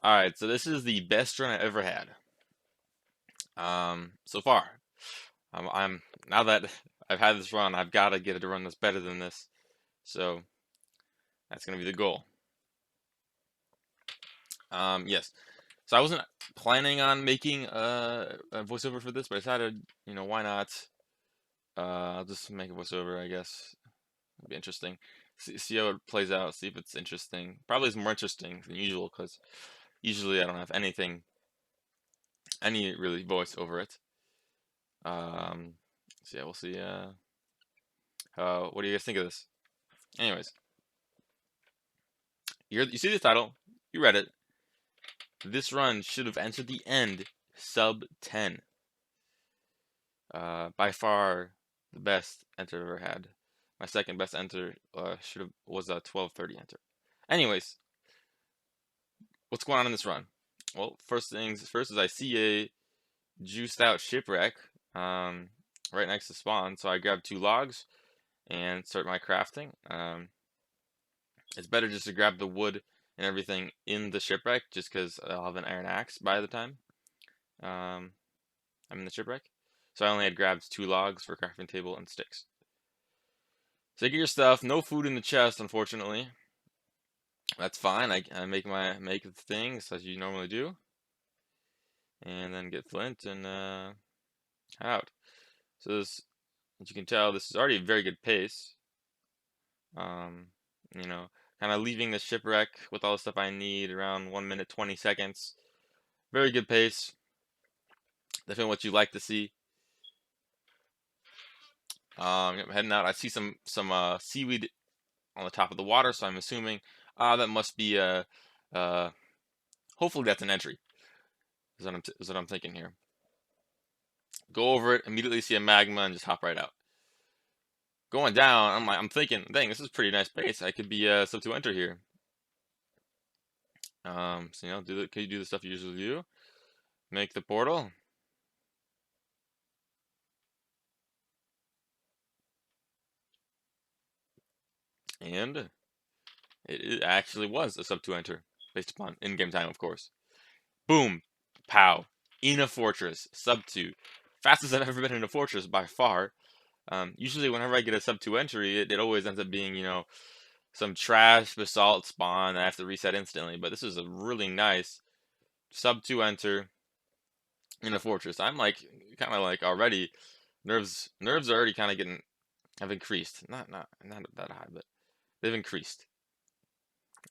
Alright, so this is the best run I ever had. So far. I'm now that I've had this run, I've got to get a run that's better than this. So that's gonna be the goal. Yes. So I wasn't planning on making a voiceover for this, but I decided, why not? I'll just make a voiceover, I guess. It'll be interesting. See how it plays out. See if it's interesting. Probably it's more interesting than usual because usually I don't have any really voice over it. So yeah, we'll see. What do you guys think of this? Anyways, you see the title, you read it. This run should have entered the end sub-10. By far the best enter I've ever had. My second best enter was a 12:30 enter. Anyways, what's going on in this run? Well, first things first is I see a juiced out shipwreck right next to spawn, so I grab 2 logs and start my crafting. It's better just to grab the wood and everything in the shipwreck, just because I'll have an iron axe by the time I'm in the shipwreck. So I only had grabbed 2 logs for crafting table and sticks. So get your stuff. No food in the chest, unfortunately. That's fine. I make the things as you normally do, and then get flint and out. So this, as you can tell, this is already a very good pace. You know, kind of leaving the shipwreck with all the stuff I need around 1 minute 20 seconds. Very good pace. Definitely what you like to see. Heading out. I see some seaweed on the top of the water, so I'm assuming that must be hopefully that's an entry. Is what I'm thinking here. Go over it, immediately see a magma, and just hop right out. Going down, I'm thinking, dang, this is pretty nice pace. I could be sub to enter here. So can you do the stuff you usually do? Make the portal. And it actually was a sub 2 enter, based upon in-game time, of course. Boom, pow, in a fortress, sub 2. Fastest I've ever been in a fortress by far. Usually whenever I get a sub 2 entry, it always ends up being, some trash basalt spawn that I have to reset instantly. But this is a really nice sub 2 enter in a fortress. I'm like, kind of like already, nerves are already kind of have increased. Not that high, but they've increased.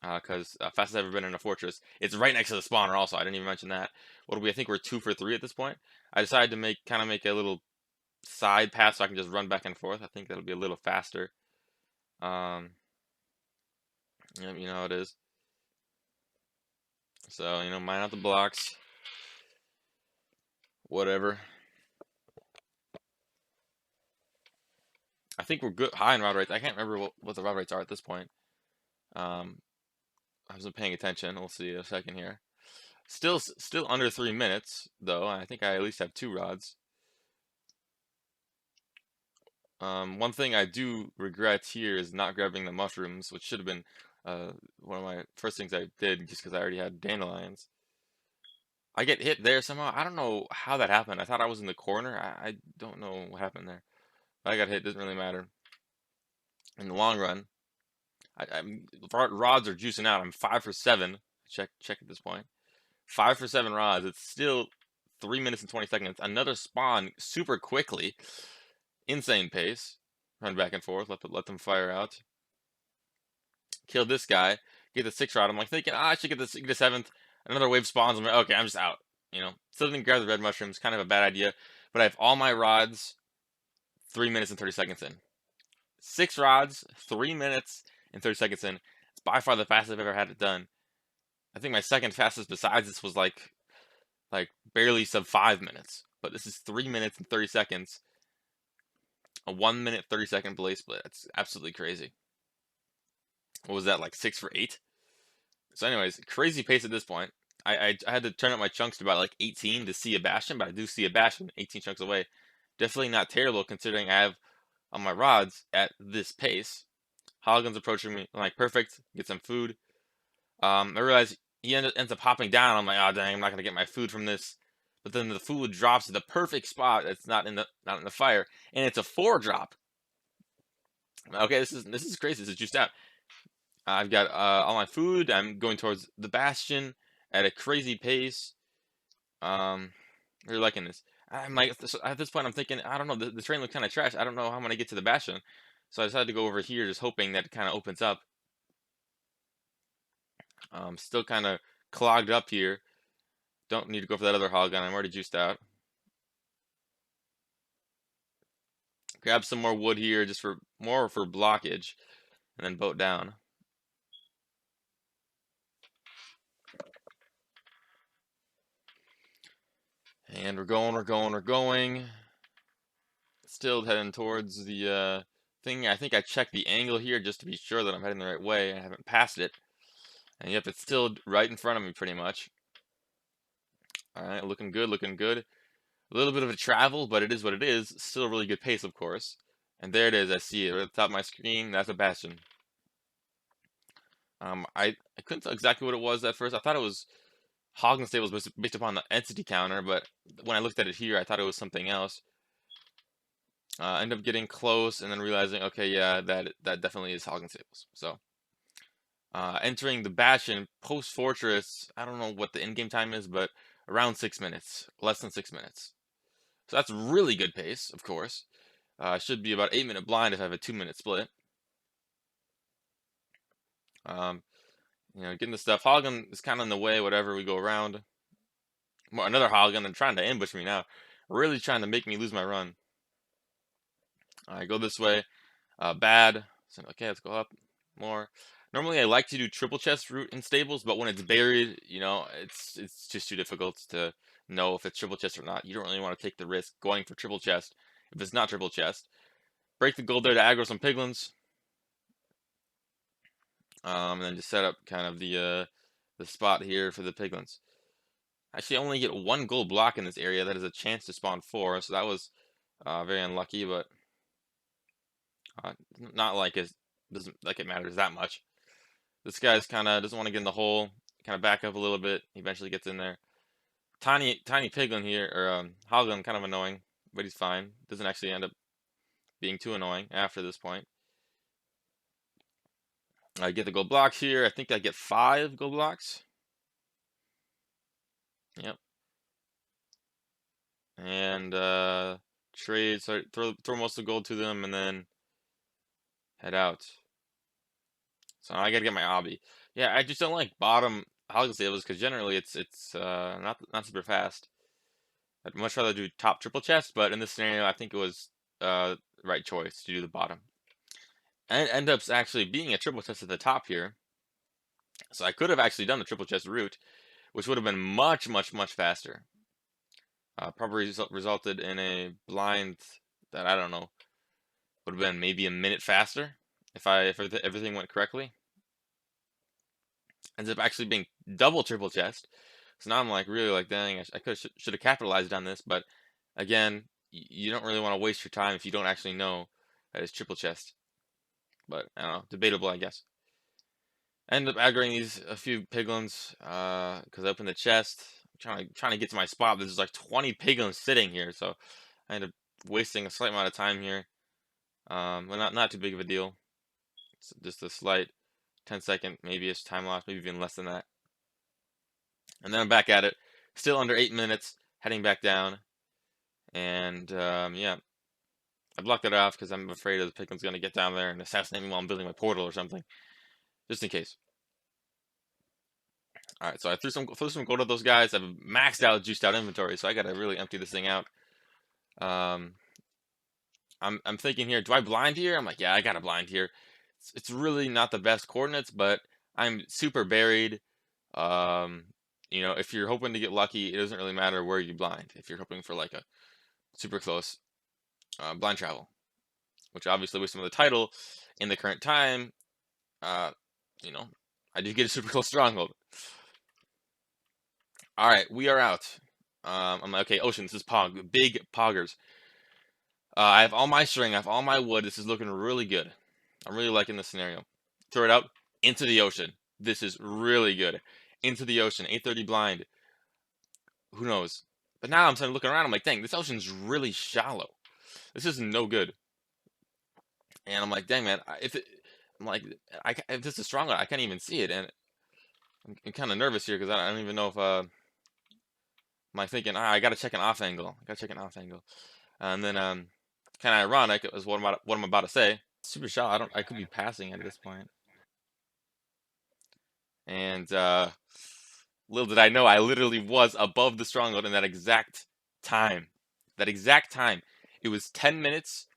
Because fastest I've ever been in a fortress. It's right next to the spawner also. I didn't even mention that. What do we? I think we're 2 for 3 at this point. I decided to make a little side path so I can just run back and forth. I think that'll be a little faster. You know how it is. So, mine out the blocks. Whatever. I think we're good high in rod rates. I can't remember what the rod rates are at this point. I wasn't paying attention. We'll see in a second here. Still under 3 minutes, though. I think I at least have 2 rods. One thing I do regret here is not grabbing the mushrooms, which should have been one of my first things I did, just because I already had dandelions. I get hit there somehow. I don't know how that happened. I thought I was in the corner. I don't know what happened there. I got hit. Doesn't really matter. In the long run, rods are juicing out. I'm 5 for 7. Check at this point. 5 for 7 rods. It's still 3 minutes and 20 seconds. Another spawn super quickly. Insane pace. Run back and forth. Let them fire out. Kill this guy. Get the 6 rod. I'm like thinking, I should get the 7th. Another wave spawns. I'm like, okay, I'm just out. Still didn't grab the red mushrooms. Kind of a bad idea. But I have all my rods 3 minutes and 30 seconds in. 6 rods, 3 minutes and 30 seconds in. It's by far the fastest I've ever had it done. I think my second fastest besides this was like barely sub 5 minutes. But this is 3 minutes and 30 seconds. A 1 minute 30 second blaze split. That's absolutely crazy. What was that, like 6 for 8? So anyways, crazy pace at this point. I had to turn up my chunks to about like 18 to see a Bastion, but I do see a Bastion 18 chunks away. Definitely not terrible considering I have on my rods at this pace. Hologun's approaching me. I'm like, perfect. Get some food. I realize, he ends up hopping down. I'm like, oh dang, I'm not gonna get my food from this. But then the food drops at the perfect spot. It's not in the fire, and it's a 4 drop. Okay, this is crazy. This is juiced out. I've got all my food. I'm going towards the Bastion at a crazy pace. Really liking this. I'm like, at this point, I'm thinking, I don't know, the train looks kind of trash. I don't know how I'm gonna get to the Bastion, so I decided to go over here, just hoping that it kind of opens up. Still kind of clogged up here. Don't need to go for that other hog gun. I'm already juiced out. Grab some more wood here, just for more for blockage, and then boat down. And we're going. Still heading towards the thing. I think I checked the angle here just to be sure that I'm heading the right way. I haven't passed it. And yep, it's still right in front of me pretty much. Alright, looking good, looking good. A little bit of a travel, but it is what it is. Still a really good pace, of course. And there it is, I see it right at the top of my screen. That's a Bastion. I couldn't tell exactly what it was at first. I thought it was Hog Stables based upon the entity counter, but when I looked at it here, I thought it was something else. Ended up getting close and then realizing, okay, yeah, that definitely is Hog Stables. So, entering the Bastion post Fortress, I don't know what the in-game time is, but around 6 minutes, less than 6 minutes. So that's really good pace, of course. Should be about 8-minute blind if I have a 2-minute split. Getting the stuff. Hoggun is kind of in the way, whatever we go around. Another Hoggun, and trying to ambush me now. Really trying to make me lose my run. I go this way. Bad. So, okay, let's go up more. Normally, I like to do triple chest route in stables, but when it's buried, it's just too difficult to know if it's triple chest or not. You don't really want to take the risk going for triple chest if it's not triple chest. Break the gold there to aggro some piglins. And then just set up kind of the spot here for the piglins. Actually, I only get 1 gold block in this area. That is a chance to spawn 4, so that was very unlucky, but not like it doesn't like it matters that much. This guy's kind of doesn't want to get in the hole. Kind of back up a little bit. He eventually gets in there. Tiny piglin here, or Hogglin, kind of annoying, but he's fine. Doesn't actually end up being too annoying after this point. I get the gold blocks here. I think I get 5 gold blocks. Yep. And trade. So throw most of the gold to them, and then head out. So I gotta get my obby. Yeah, I just don't like bottom Hog Stables because generally it's not super fast. I'd much rather do top triple chest, but in this scenario, I think it was the right choice to do the bottom. And it ends up actually being a triple chest at the top here. So I could have actually done the triple chest route, which would have been much faster. Probably resulted in a blind that I don't know would have been maybe a minute faster if everything went correctly. Ends up actually being double triple chest. So now I'm like really like, dang, I should have capitalized on this, but again, you don't really want to waste your time if you don't actually know that it's triple chest. But I don't know, debatable, I guess. I ended up aggroing a few piglins because I opened the chest. I'm trying to get to my spot. There's like 20 piglins sitting here, so I ended up wasting a slight amount of time here. But not too big of a deal. It's just a slight 10-second, maybe it's time loss, maybe even less than that. And then I'm back at it, still under 8 minutes, heading back down. And yeah, I blocked it off because I'm afraid of the piglin's going to get down there and assassinate me while I'm building my portal or something, just in case. All right, so I threw some gold at those guys. I've maxed out, juiced out inventory, so I got to really empty this thing out. I'm thinking here, do I blind here? I'm like, yeah, I got to blind here. It's really not the best coordinates, but I'm super buried. If you're hoping to get lucky, it doesn't really matter where you blind. If you're hoping for like a super close blind travel, which obviously with some of the title in the current time, I do get a super close stronghold. All right, we are out. I'm like, okay, Ocean, this is Pog, big Poggers. I have all my string, I have all my wood. This is looking really good. I'm really liking this scenario. Throw it out into the ocean. This is really good. into the ocean, 8:30 blind. Who knows? But now I'm starting looking around. I'm like, dang, this ocean's really shallow. This is no good. And I'm like, dang man, I'm like, if this is Stronghold, I can't even see it, and I'm kind of nervous here because I don't even know if am I thinking, I gotta check an off angle. I gotta check an off angle, and then kind of ironic is what I'm about to say. Super shallow. I could be passing at this point. And little did I know, I literally was above the Stronghold in that exact time. That exact time. It was 10 minutes,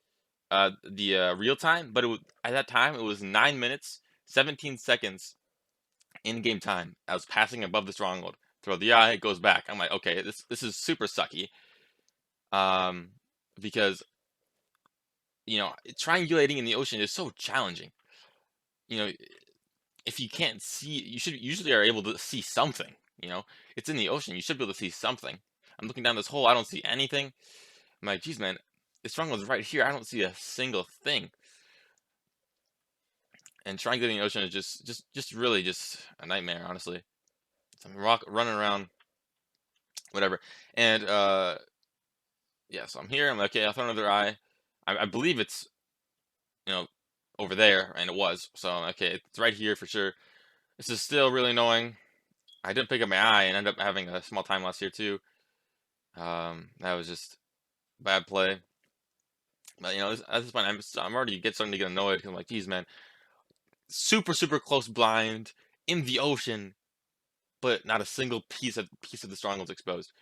the real time, but at that time, it was 9 minutes, 17 seconds in-game time. I was passing above the Stronghold. Throw the eye, it goes back. I'm like, okay, this is super sucky. Because, triangulating in the ocean is so challenging. If you can't see, you should usually are able to see something. It's in the ocean. You should be able to see something. I'm looking down this hole. I don't see anything. I'm like, geez, man, the Stronghold's right here. I don't see a single thing. And triangulating the ocean is just really just a nightmare, honestly. So I'm running around, whatever. And yeah, so I'm here. I'm like, okay, I'll throw another eye. I believe it's over there, and it was. So okay, it's right here for sure. This is still really annoying. I didn't pick up my eye and ended up having a small time loss here too. That was just bad play. But at this point, I'm already starting to get annoyed because I'm like, geez, man, super super close blind in the ocean, but not a single piece of the Stronghold's exposed.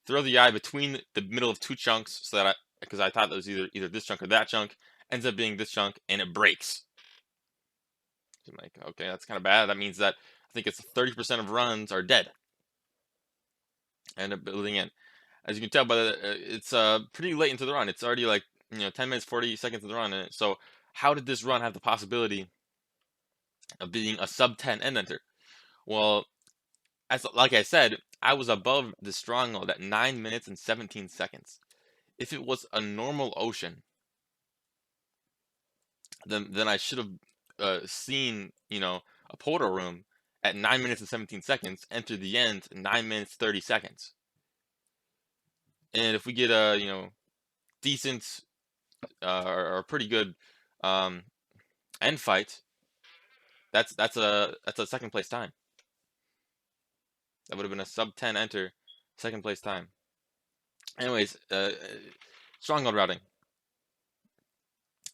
Throw the eye between the middle of two chunks so that because I thought it was either this chunk or that chunk, ends up being this chunk and it breaks. So I'm like, okay, that's kind of bad. That means that I think it's 30% of runs are dead. I end up building in. As you can tell by it's pretty late into the run. It's already like 10 minutes 40 seconds of the run. And so how did this run have the possibility of being a sub-10 end enter? Well, like I said, I was above the Stronghold at 9 minutes and 17 seconds. If it was a normal ocean, then I should have seen a portal room at 9 minutes and 17 seconds enter the end 9 minutes 30 seconds. And if we get a decent or pretty good end fight, that's a second place time. That would have been a sub-10 enter, second place time. Anyways, Stronghold routing.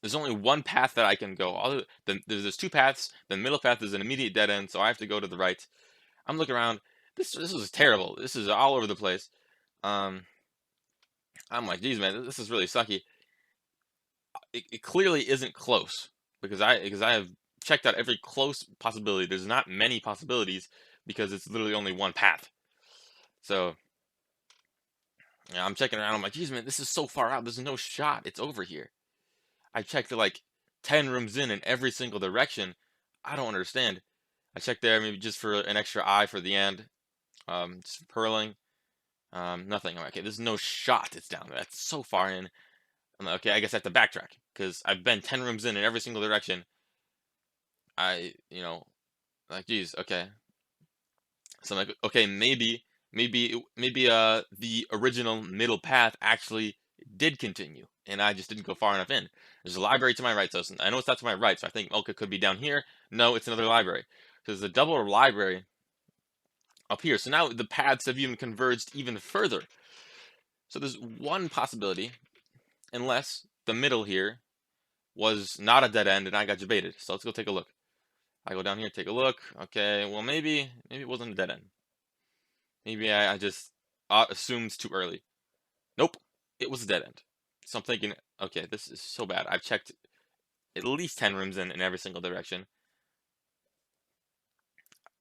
There's only one path that I can go. There's two paths. The middle path is an immediate dead end, so I have to go to the right. I'm looking around. This is terrible. This is all over the place. I'm like, geez, man, this is really sucky. It clearly isn't close because I have checked out every close possibility. There's not many possibilities because it's literally only one path. So I'm checking around. I'm like, geez, man, this is so far out. There's no shot. It's over here. I checked like 10 rooms in every single direction. I don't understand. I checked there maybe just for an extra eye for the end. Just purling. Nothing. I'm like, okay, there's no shot. It's down there. That's so far in. I'm like, okay, I guess I have to backtrack because I've been 10 rooms in every single direction. Like, geez, okay. So I'm like, okay, maybe the original middle path actually did continue, and I just didn't go far enough in. There's a library to my right, so I know it's not to my right, so I think, okay, it could be down here. No, it's another library. So there's a double library up here. So now the paths have even converged even further. So there's one possibility, unless the middle here was not a dead end and I got debated. So let's go take a look. I go down here, take a look. Okay, well maybe it wasn't a dead end. Maybe I just assumed too early. Nope, it was a dead end. So I'm thinking, okay, this is so bad. I've checked at least 10 rooms in every single direction.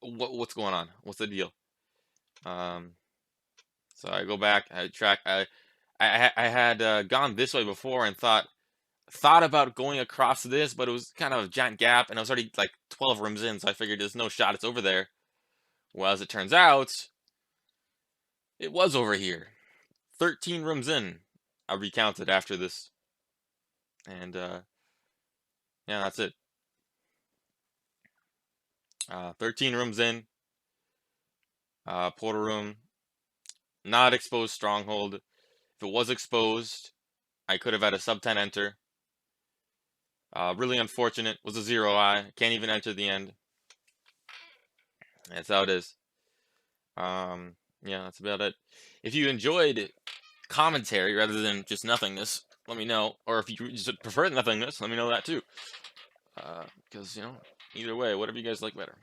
What's going on? What's the deal? So I go back. I track. I had gone this way before and thought about going across this, but it was kind of a giant gap, and I was already like 12 rooms in, so I figured there's no shot. It's over there. Well, as it turns out, it was over here. 13 rooms in. I recounted after this, and yeah, that's it. 13 rooms in. Portal room. Not exposed Stronghold. If it was exposed, I could have had a sub-10 enter. Really unfortunate. Was a 0-eye. Can't even enter the end. That's how it is. Yeah, that's about it. If you enjoyed commentary rather than just nothingness, let me know. Or if you just prefer nothingness, let me know that too. Because, you know, either way, whatever you guys like better.